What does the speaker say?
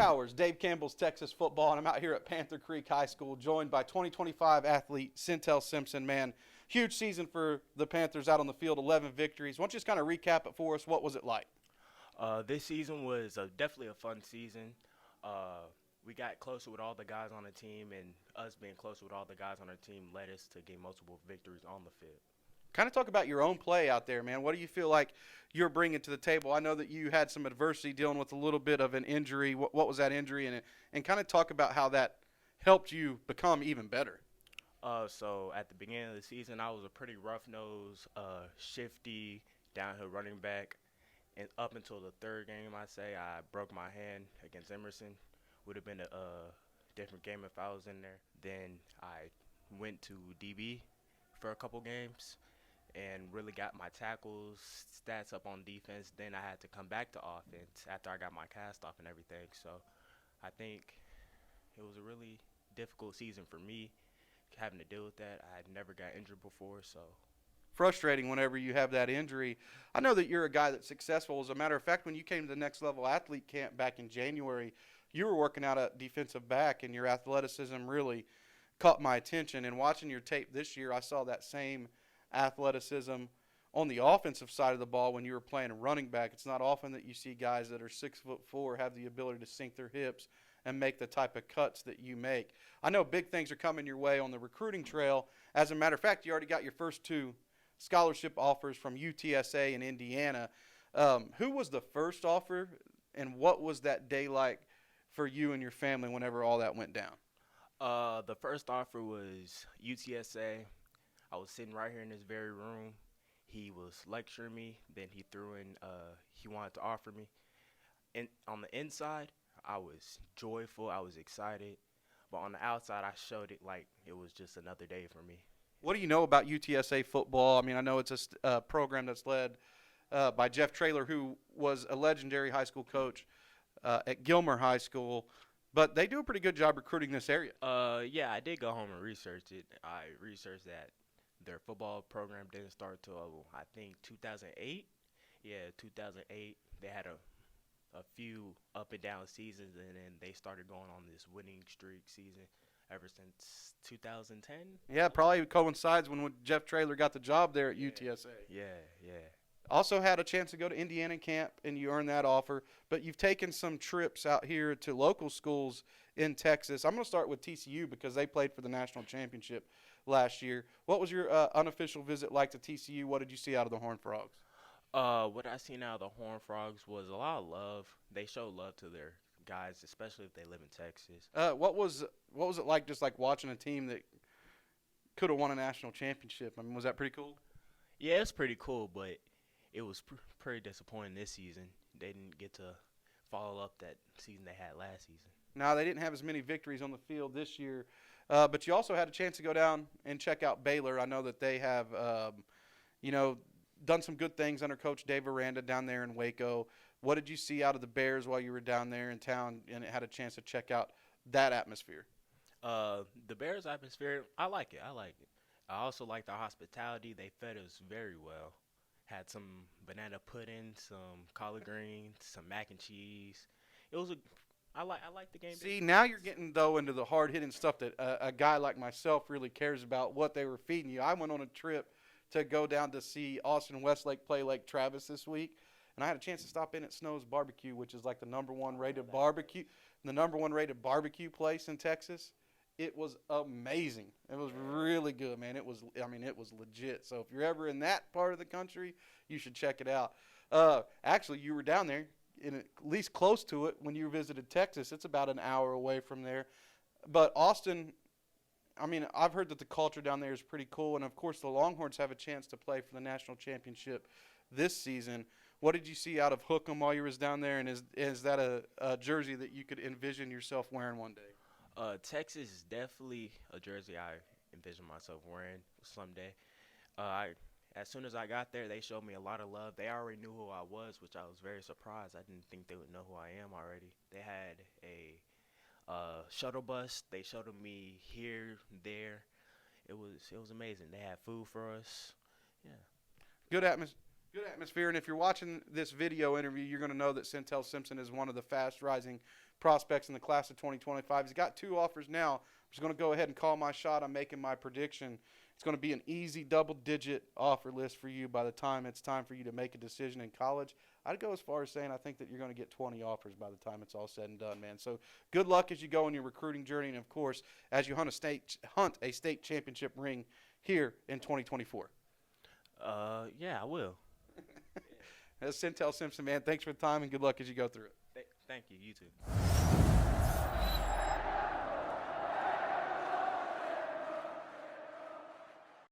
hours, Dave Campbell's Texas football, and I'm out here at Panther Creek High School, joined by 2025 athlete Sentel Simpson. Man, huge season for the Panthers out on the field, 11 victories. Why don't you just kind of recap it for us? What was it like? This season was definitely a fun season. We got closer with all the guys on the team, and us being closer with all the guys on our team led us to get multiple victories on the field. Kind of talk about your own play out there, man. What do you feel like you're bringing to the table? I know that you had some adversity dealing with a little bit of an injury. What was that injury? And kind of talk about how that helped you become even better. So at the beginning of the season, I was a pretty rough-nosed, shifty, downhill running back. And up until the third game, I say, I broke my hand against Emerson. Would have been a different game if I was in there. Then I went to DB for a couple games and really got my tackles, stats up on defense. Then I had to come back to offense after I got my cast off and everything. So I think it was a really difficult season for me having to deal with that. I had never got injured before, so. Frustrating whenever you have that injury. I know that you're a guy that's successful. As a matter of fact, when you came to the next level athlete camp back in January, you were working out at defensive back, and your athleticism really caught my attention. And watching your tape this year, I saw that same athleticism on the offensive side of the ball when you were playing running back. It's not often that you see guys that are 6'4" have the ability to sink their hips and make the type of cuts that you make. I know big things are coming your way on the recruiting trail. As a matter of fact, you already got your first two scholarship offers from UTSA in Indiana. Who was the first offer, and what was that day like for you and your family whenever all that went down? The first offer was UTSA. I was sitting right here in this very room. He was lecturing me. Then he threw in, he wanted to offer me. And on the inside, I was joyful. I was excited. But on the outside, I showed it like it was just another day for me. What do you know about UTSA football? I mean, I know it's a program that's led by Jeff Traylor, who was a legendary high school coach at Gilmer High School. But they do a pretty good job recruiting this area. Yeah, I did go home and research it. I researched that their football program didn't start till I think 2008. Yeah, 2008. They had a few up and down seasons, and then they started going on this winning streak season ever since 2010. Yeah, probably coincides when Jeff Traylor got the job there at UTSA. Yeah, yeah. Also had a chance to go to Indiana camp, and you earned that offer. But you've taken some trips out here to local schools in Texas. I'm going to start with TCU because they played for the national championship last year. What was your unofficial visit like to TCU? What did you see out of the Horned Frogs? What I seen out of the Horned Frogs was a lot of love. They show love to their guys, especially if they live in Texas. What was it like, just like watching a team that could have won a national championship? I mean, was that pretty cool? Yeah, it's pretty cool, but it was pretty disappointing this season. They didn't get to follow up that season they had last season. No, they didn't have as many victories on the field this year. But you also had a chance to go down and check out Baylor. I know that they have, done some good things under Coach Dave Aranda down there in Waco. What did you see out of the Bears while you were down there in town and had a chance to check out that atmosphere? The Bears atmosphere, I like it. I also like their hospitality. They fed us very well. Had some banana pudding, some collard greens, some mac and cheese. I like the game. See, now you're getting, though, into the hard-hitting stuff that a guy like myself really cares about, what they were feeding you. I went on a trip to go down to see Austin Westlake play Lake Travis this week, and I had a chance to stop in at Snow's Barbecue, which is like the number one rated barbecue place in Texas. It was amazing. It was really good, man. It was legit. So if you're ever in that part of the country, you should check it out. Actually, you were down there, at least close to it, when you visited Texas. It's about an hour away from there. But Austin, I mean, I've heard that the culture down there is pretty cool, and of course the Longhorns have a chance to play for the national championship this season. What did you see out of Hookham while you was down there, and is that a jersey that you could envision yourself wearing one day? Texas is definitely a jersey I envision myself wearing someday. As soon as I got there, they showed me a lot of love. They already knew who I was, which I was very surprised. I didn't think they would know who I am already. They had a shuttle bus. They showed me here, there. It was amazing. They had food for us. Yeah. Good atmosphere. Good atmosphere, and if you're watching this video interview, you're going to know that Sentel Simpson is one of the fast-rising prospects in the class of 2025. He's got 2 offers now. I'm just going to go ahead and call my shot. I'm making my prediction. It's going to be an easy double-digit offer list for you by the time it's time for you to make a decision in college. I'd go as far as saying I think that you're going to get 20 offers by the time it's all said and done, man. So good luck as you go on your recruiting journey, and, of course, as you hunt a state championship ring here in 2024. Yeah, I will. That's Sentel Simpson, man. Thanks for the time, and good luck as you go through it. Thank you. You too.